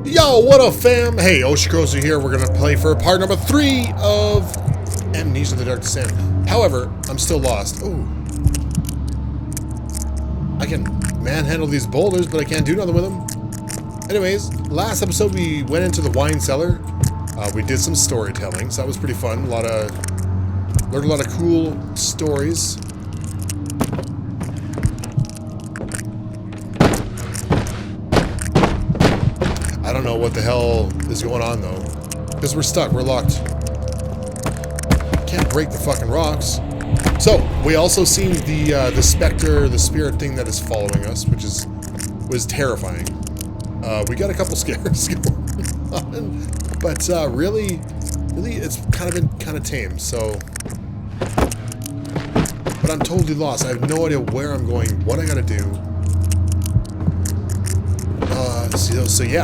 Yo, what up, fam? Hey, Oshikorosu here. We're gonna play for part number 3 of Amnesia: The Dark Descent. However, I'm still lost. Ooh. I can manhandle these boulders, but I can't do nothing with them. Anyways, last episode we went into the wine cellar. We did some storytelling, so that was pretty fun. Learned a lot of cool stories. I don't know what the hell is going on though, because we're stuck. We're locked. Can't break the fucking rocks. So we also seen the specter, the spirit thing that is following us, which was terrifying. We got a couple scares going on, but really, it's been kind of tame. So, but I'm totally lost. I have no idea where I'm going, what I gotta do.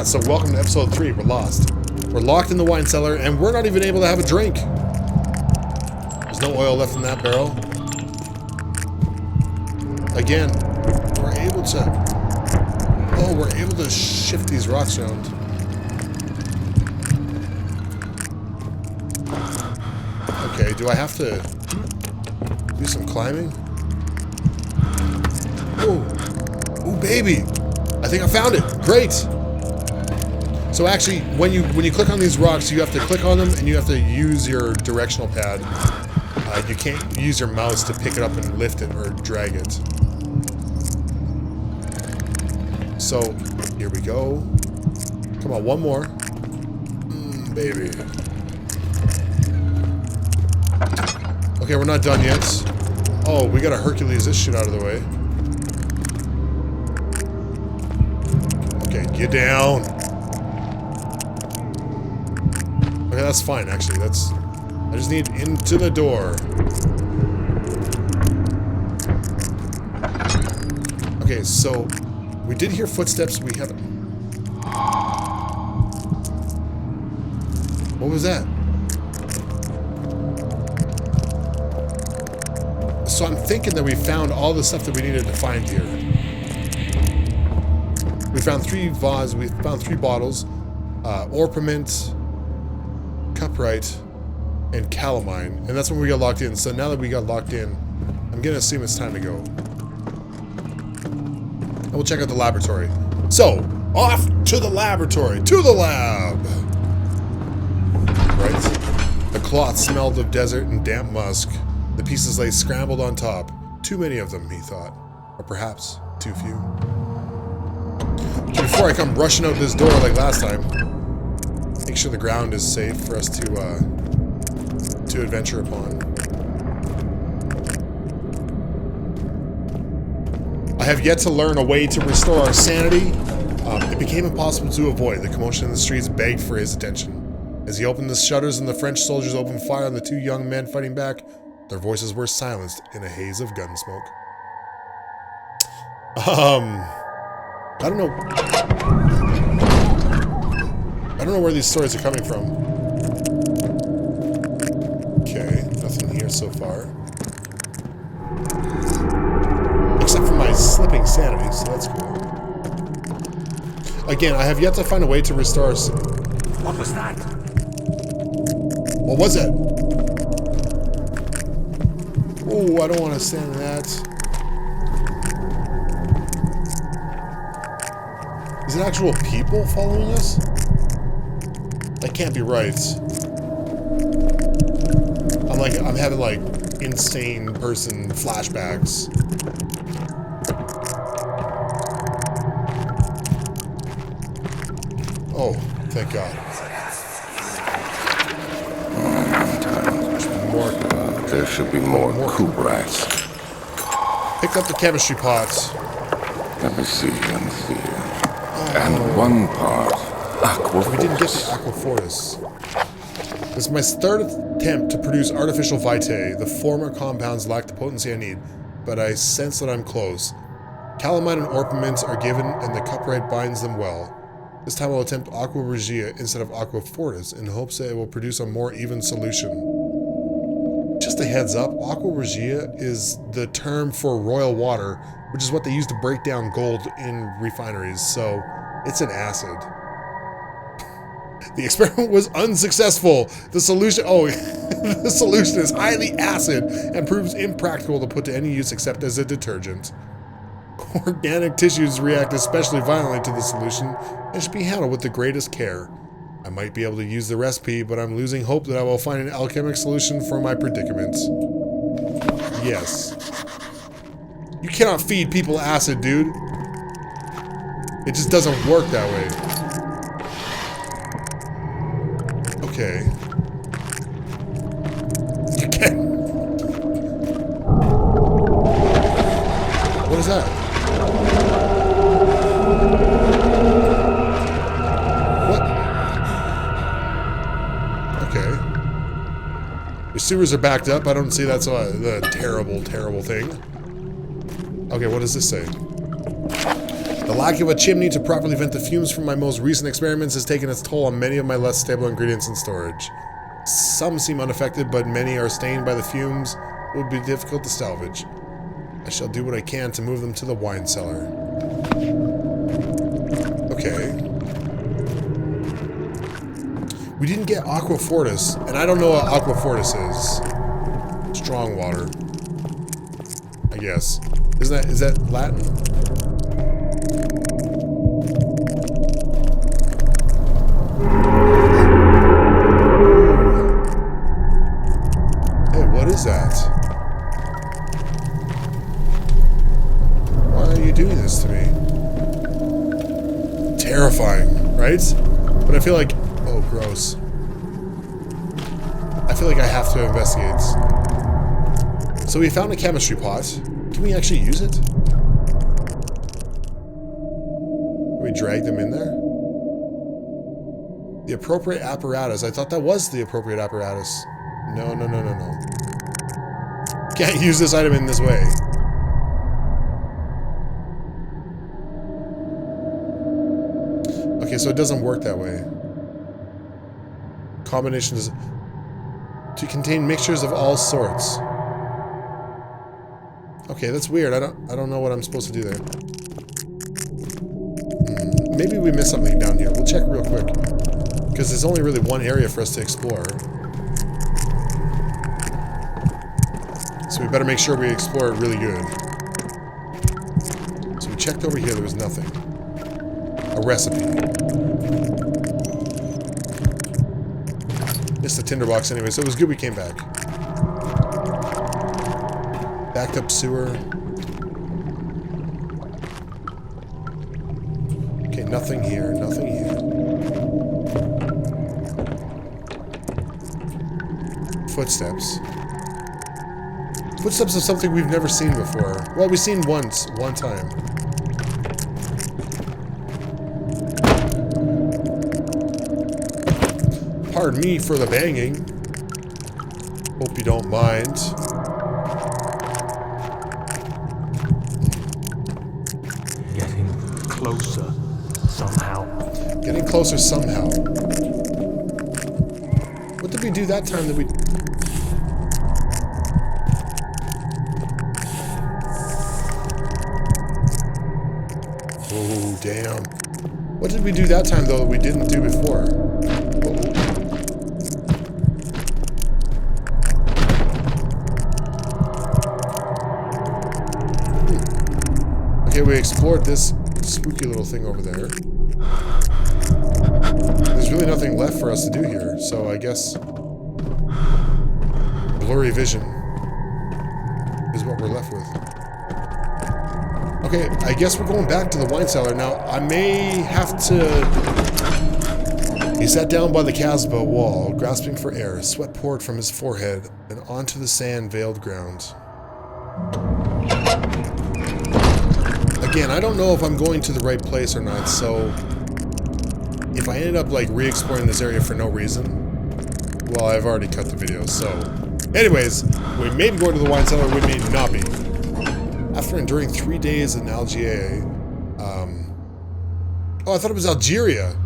So welcome to episode 3. We're lost. We're locked in the wine cellar, and we're not even able to have a drink. There's no oil left in that barrel. Again, we're able to shift these rocks around. Okay, do I have to do some climbing? Oh, baby! I think I found it. Great. So actually, when you click on these rocks, you have to click on them and you have to use your directional pad. You can't use your mouse to pick it up and lift it or drag it. So here we go. Come on, one more. Baby. Okay, we're not done yet. Oh, we gotta Hercules this shit out of the way. Okay, get down. Okay, that's fine, actually. I just need into the door. Okay, so we did hear footsteps. We have. What was that? So I'm thinking that we found all the stuff that we needed to find here. We found 3 vases, we found 3 bottles, orpiment, cuprite, and calamine, and that's when we got locked in. So now that we got locked in, I'm gonna assume it's time to go. And we'll check out the laboratory. So, off to the laboratory, to the lab! Right? The cloth smelled of desert and damp musk. The pieces lay scrambled on top. Too many of them, he thought. Or perhaps too few. Before I come rushing out this door like last time, make sure the ground is safe for us to adventure upon. I have yet to learn a way to restore our sanity. It became impossible to avoid. The commotion in the streets begged for his attention. As he opened the shutters and the French soldiers opened fire on the 2 young men fighting back, their voices were silenced in a haze of gun smoke. I don't know where these stories are coming from. Okay, nothing here so far. Except for my slipping sanity, so that's cool. Again, I have yet to find a way to restore... What was that? What was it? Oh, I don't want to stand in that. Is it actual people following us? That can't be right. I'm having like insane person flashbacks. Oh, thank God. There should be more cuprites. Pick up the chemistry pots. Let me see. And 1 part aqua. We didn't get the aqua fortis. This is my 3rd attempt to produce artificial vitae. The former compounds lack the potency I need, but I sense that I'm close. Calamine and orpiment are given, and the cuprite binds them well. This time I'll attempt aqua regia instead of aqua fortis in hopes that it will produce a more even solution. Just a heads up, aqua regia is the term for royal water, which is what they use to break down gold in refineries, so it's an acid. The experiment was unsuccessful. The solution, the solution is highly acid and proves impractical to put to any use except as a detergent. Organic tissues react especially violently to the solution and should be handled with the greatest care. I might be able to use the recipe, but I'm losing hope that I will find an alchemic solution for my predicament. Yes. You cannot feed people acid, dude. It just doesn't work that way. Okay. You can. What is that? What? Okay. Your sewers are backed up. I don't see that's a terrible, terrible thing. Okay, what does this say? The lack of a chimney to properly vent the fumes from my most recent experiments has taken its toll on many of my less stable ingredients in storage. Some seem unaffected, but many are stained by the fumes. It would be difficult to salvage. I shall do what I can to move them to the wine cellar. Okay. We didn't get Aqua Fortis, and I don't know what Aqua Fortis is. Strong water. I guess. Is that Latin? Hey, what is that? Why are you doing this to me? Terrifying, right? But I feel like... Oh, gross. I feel like I have to investigate. So we found a chemistry pot. Can we actually use it? Can we drag them in there? The appropriate apparatus. I thought that was the appropriate apparatus. No, no, no, no, no. Can't use this item in this way. Okay, so it doesn't work that way. Combination is to contain mixtures of all sorts. Okay, that's weird. I don't know what I'm supposed to do there. Maybe we missed something down here. We'll check real quick. Because there's only really one area for us to explore. So we better make sure we explore it really good. So we checked over here, there was nothing. A recipe. Missed the tinderbox anyway, so it was good we came back. Backed up sewer. Okay, nothing here, nothing here. Footsteps. Footsteps of something we've never seen before. Well, we've seen once, one time. Pardon me for the banging. Hope you don't mind. Getting closer somehow. Getting closer somehow. What did we do that time that we... Oh, damn. What did we do that time, though, that we didn't do before? Okay, we explored this spooky little thing over there. There's really nothing left for us to do here, so I guess... blurry vision is what we're left with. Okay, I guess we're going back to the wine cellar. Now, I may have to... He sat down by the Casbah wall, grasping for air. Sweat poured from his forehead and onto the sand-veiled ground. Again, I don't know if I'm going to the right place or not, so... If I ended up, like, re-exploring this area for no reason... Well, I've already cut the video, so... Anyways, we may be going to the wine cellar, we may not be. After enduring 3 days in Algiers, oh, I thought it was Algeria.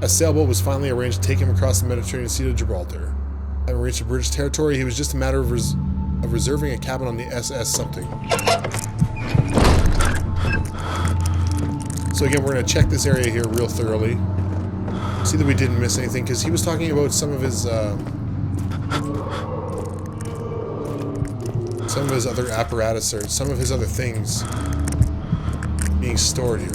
A sailboat was finally arranged to take him across the Mediterranean Sea to Gibraltar. Having reached the British territory, he was just a matter of reserving a cabin on the SS something. So again, we're going to check this area here real thoroughly. See that we didn't miss anything, because he was talking about some of his other apparatus, or some of his other things being stored here.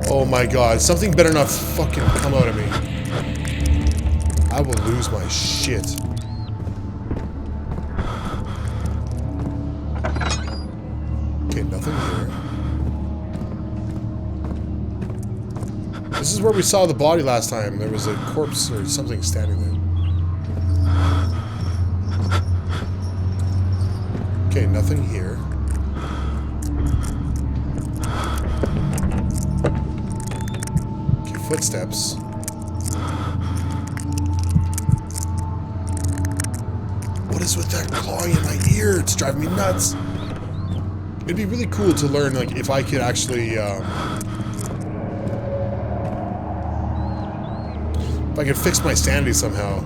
Oh my god, something better not fucking come out of me. I will lose my shit. Okay, nothing here. This is where we saw the body last time. There was a corpse or something standing there. Okay, nothing here. Okay, footsteps. What is with that clawing in my ear? It's driving me nuts. It'd be really cool to learn, like, if I could actually, if I could fix my sanity somehow.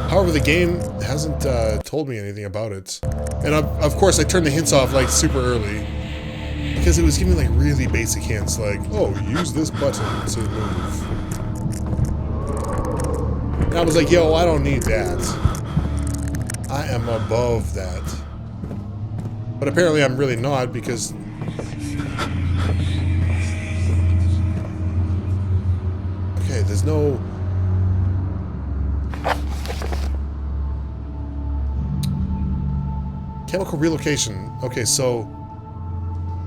However, the game hasn't told me anything about it. And of course, I turned the hints off like super early. Because it was giving me like really basic hints like, oh, use this button to move. And I was like, yo, I don't need that. I am above that. But apparently I'm really not, because... Okay, there's no... Chemical relocation. Okay, so...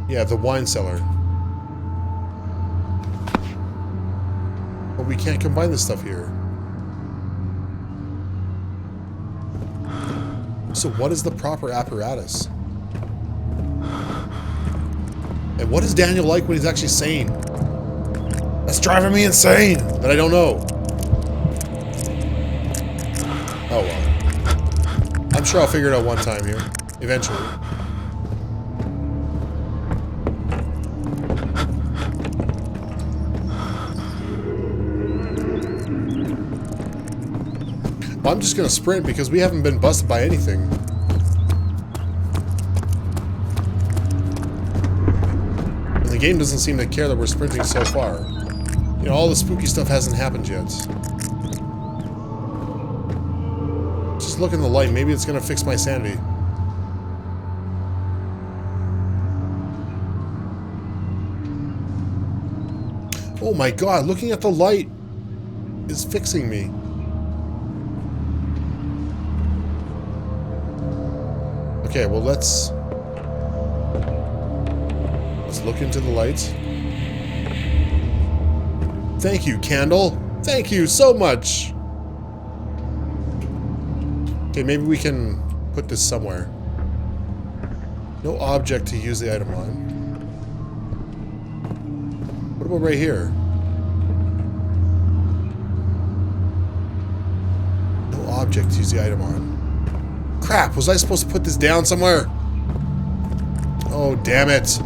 Yeah, the wine cellar. But we can't combine this stuff here. So what is the proper apparatus? And what is Daniel like when he's actually sane? That's driving me insane that I don't know. Oh well. I'm sure I'll figure it out one time here. Eventually. Well, I'm just gonna sprint because we haven't been busted by anything. And the game doesn't seem to care that we're sprinting so far. You know, all the spooky stuff hasn't happened yet. Just look in the light, maybe it's gonna fix my sanity. Oh my god, looking at the light is fixing me. Okay, well let's look into the lights. Thank you, candle. Thank you so much. Okay, maybe we can put this somewhere. No object to use the item on. What about right here? No object to use the item on. Crap, was I supposed to put this down somewhere? Oh, damn it.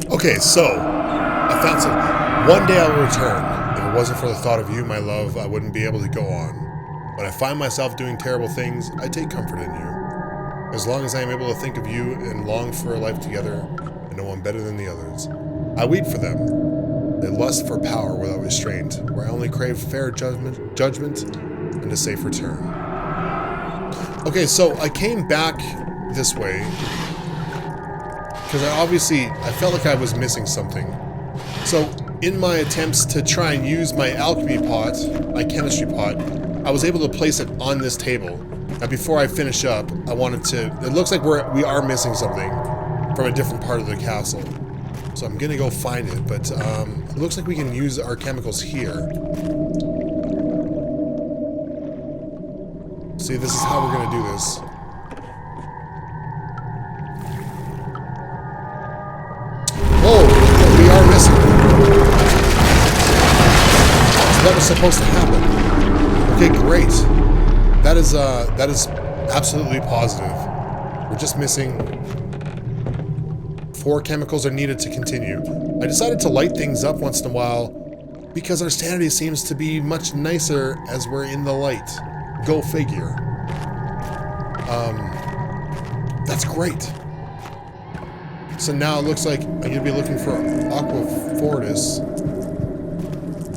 Okay, so, I found some. One day I will return. If it wasn't for the thought of you, my love, I wouldn't be able to go on. When I find myself doing terrible things, I take comfort in you. As long as I am able to think of you and long for a life together, and no one better than the others. I weep for them. They lust for power without restraint, where I only crave fair judgment and a safe return. Okay, so I came back this way because I felt like I was missing something. So in my attempts to try and use my alchemy pot, my chemistry pot, I was able to place it on this table. Now before I finish up, I wanted to... It looks like we are missing something from a different part of the castle. So I'm gonna go find it, but it looks like we can use our chemicals here. See, this is how we're gonna do this. Oh, we are missing. So that was supposed to happen. Okay, great. That is absolutely positive. We're just missing... 4 chemicals are needed to continue. I decided to light things up once in a while because our sanity seems to be much nicer as we're in the light. Go figure. That that's great. So now it looks like I'm going to be looking for Aqua Fortis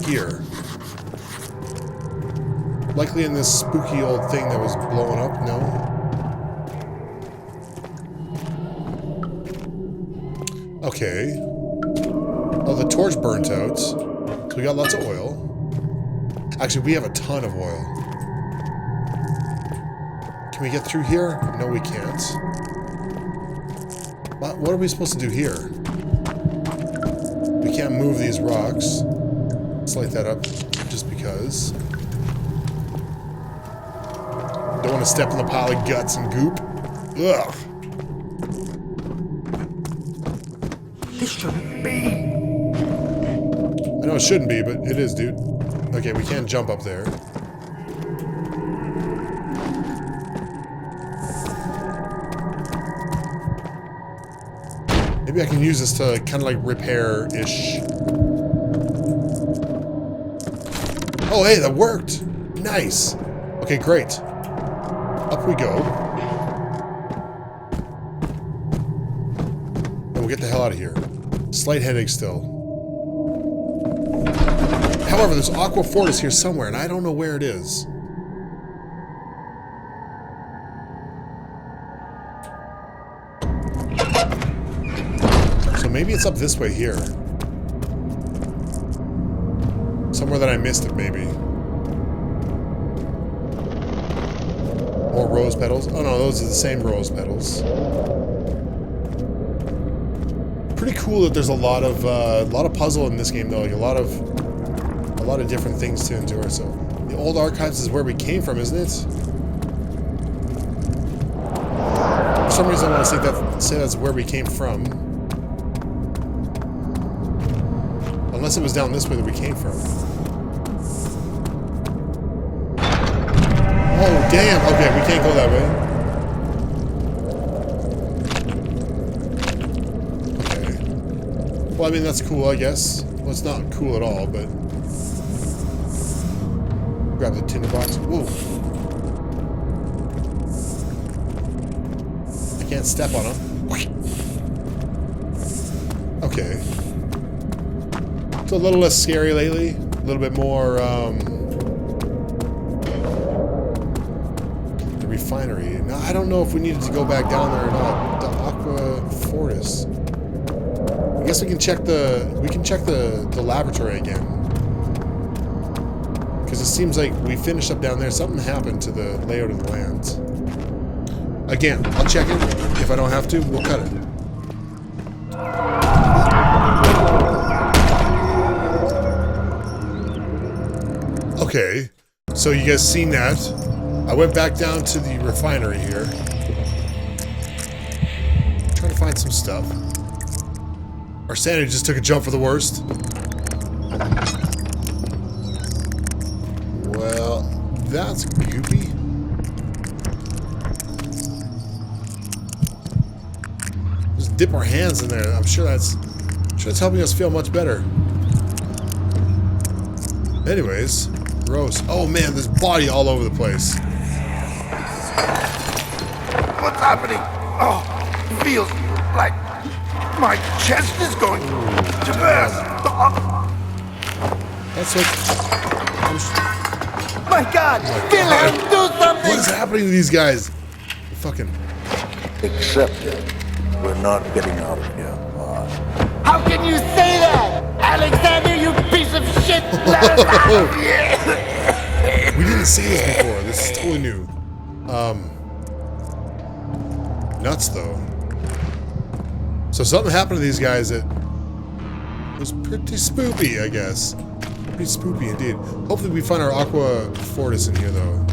here. Likely in this spooky old thing that was blowing up, no? Okay. Oh, the torch burnt out. So we got lots of oil. Actually, we have a ton of oil. Can we get through here? No, we can't. What are we supposed to do here? We can't move these rocks. Let's light that up just because. Don't want to step in the pile of guts and goop. Ugh. This shouldn't be. I know it shouldn't be, but it is, dude. Okay, we can't jump up there. Maybe I can use this to kind of like repair-ish. Oh, hey, that worked! Nice! Okay, great. Up we go. And we'll get the hell out of here. Slight headache still. However, there's Aqua Fortis here somewhere, and I don't know where it is. So maybe it's up this way here. Somewhere that I missed it, maybe. More rose petals. Oh no, those are the same rose petals. Pretty cool that there's a lot of puzzle in this game, though. Like a lot of different things to endure. So the old archives is where we came from, isn't it? For some reason, I want to say that's where we came from. Unless it was down this way that we came from. Oh, damn. Okay, we can't go that way. Okay. Well, I mean, that's cool, I guess. Well, it's not cool at all, but... Grab the tinder box. Whoa. I can't step on them. Okay. It's a little less scary lately. A little bit more, the refinery. Now, I don't know if we needed to go back down there or not. The Aqua Fortis. I guess we can check the laboratory again. Because it seems like we finished up down there. Something happened to the layout of the land. Again, I'll check it. If I don't have to, we'll cut it. Okay, so you guys seen that. I went back down to the refinery here. Trying to find some stuff. Our sanity just took a jump for the worst. Well, that's goopy. Just dip our hands in there. I'm sure that's helping us feel much better. Anyways, gross. Oh man, there's body all over the place. What's happening? Oh, it feels like my chest is going to burst. That's what. My God! Wilhelm, do something! What is happening to these guys? Fucking. Accept it. We're not getting out of here. How can you say that? Alexander, you piece of shit! Let us out! We didn't see this before. This is totally new. Nuts though. So something happened to these guys that was pretty spoopy, I guess. Pretty spoopy indeed. Hopefully we find our Aqua Fortis in here though.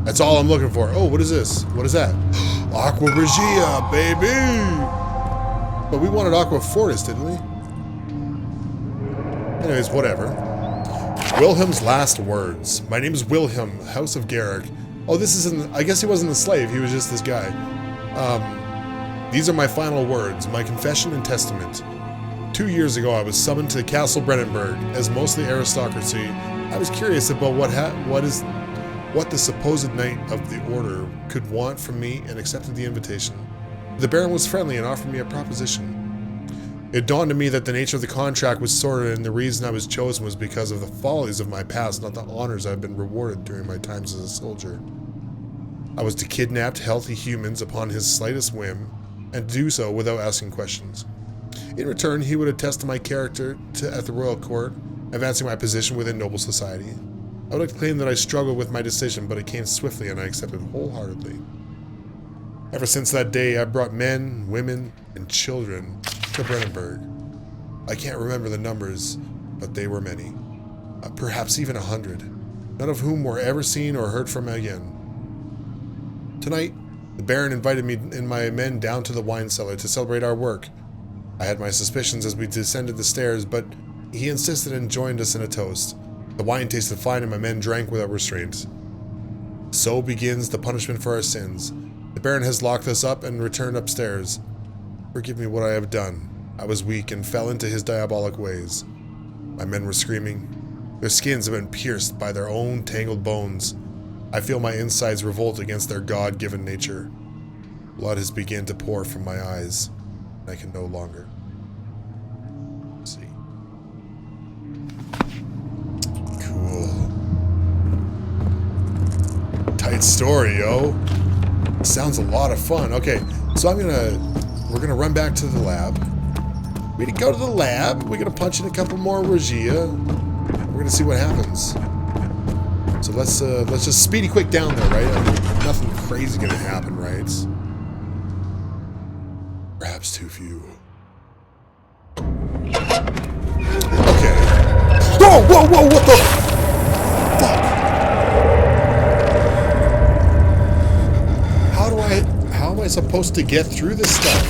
That's all I'm looking for. Oh, what is this? What is that? Aqua Regia, baby! But we wanted Aqua Fortis, didn't we? Anyways, whatever. Wilhelm's last words. My name is Wilhelm, House of Garrick. Oh, this isn't... I guess he wasn't a slave. He was just this guy. These are my final words, my confession and testament. 2 years ago, I was summoned to Castle Brennenburg. As mostly aristocracy, I was curious about what what the supposed knight of the order could want from me and accepted the invitation. The Baron was friendly and offered me a proposition. It dawned on me that the nature of the contract was sordid, and the reason I was chosen was because of the follies of my past, not the honors I've been rewarded during my times as a soldier. I was to kidnap healthy humans upon his slightest whim, and do so without asking questions. In return, he would attest to my character at the royal court, advancing my position within noble society. I would like to claim that I struggled with my decision, but it came swiftly and I accepted wholeheartedly. Ever since that day, I brought men, women, and children to Brennenburg. I can't remember the numbers, but they were many. Perhaps even 100, none of whom were ever seen or heard from again. Tonight, the Baron invited me and my men down to the wine cellar to celebrate our work. I had my suspicions as we descended the stairs, but he insisted and joined us in a toast. The wine tasted fine and my men drank without restraint. So begins the punishment for our sins. The Baron has locked us up and returned upstairs. Forgive me what I have done. I was weak and fell into his diabolic ways. My men were screaming. Their skins have been pierced by their own tangled bones. I feel my insides revolt against their God-given nature. Blood has begun to pour from my eyes, and I can no longer. Let's see. Cool. Tight story, yo. Sounds a lot of fun. Okay, so we're gonna run back to the lab. We're gonna go to the lab. We're gonna punch in a couple more Regia. We're gonna see what happens. So let's just speedy quick down there, right? I mean, nothing crazy gonna happen, right? Perhaps too few. Okay. Whoa, whoa, whoa! What the fuck? How am I supposed to get through this stuff?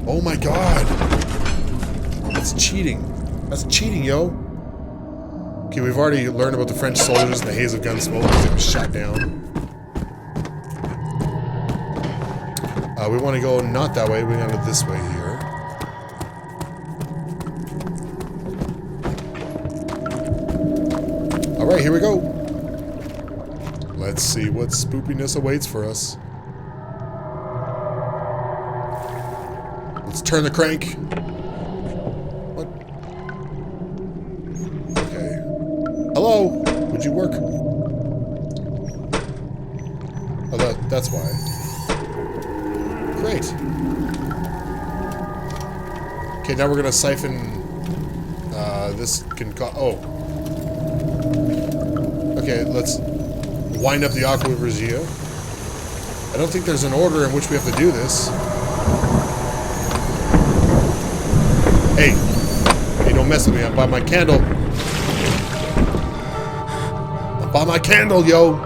Oh my god. That's cheating. That's cheating, yo. Okay, we've already learned about the French soldiers and the haze of gun smoke because it was shot down. We want to go not that way, we want to go this way here. Alright, here we go. Let's see what spoopiness awaits for us. Let's turn the crank. What? Okay. Hello? Would you work? Oh, that's why. Great. Okay, now we're gonna siphon. This can oh. Okay, let's wind up the Aqua Regia. I don't think there's an order in which we have to do this. Hey! Hey, don't mess with me. I'm by my candle. I'm by my candle, yo!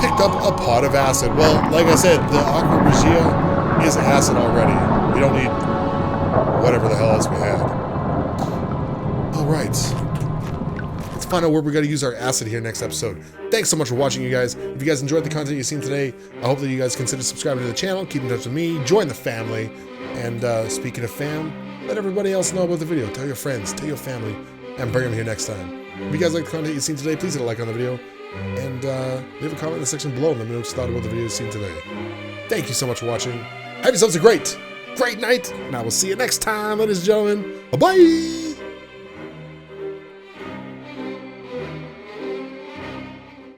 Picked up a pot of acid. Well, like I said, the Aqua Regia is acid already. We don't need whatever the hell else we had. Alright. Let's find out where we gotta use our acid here next episode. Thanks so much for watching, you guys. If you guys enjoyed the content you've seen today, I hope that you guys consider subscribing to the channel, keep in touch with me, join the family, and speaking of fam, let everybody else know about the video. Tell your friends, tell your family, and bring them here next time. If you guys like the content you've seen today, please hit a like on the video, and leave a comment in the section below and let me know what you thought about the video you've seen today. Thank you so much for watching. Have yourselves a great night, and I will see you next time, ladies and gentlemen. Bye-bye!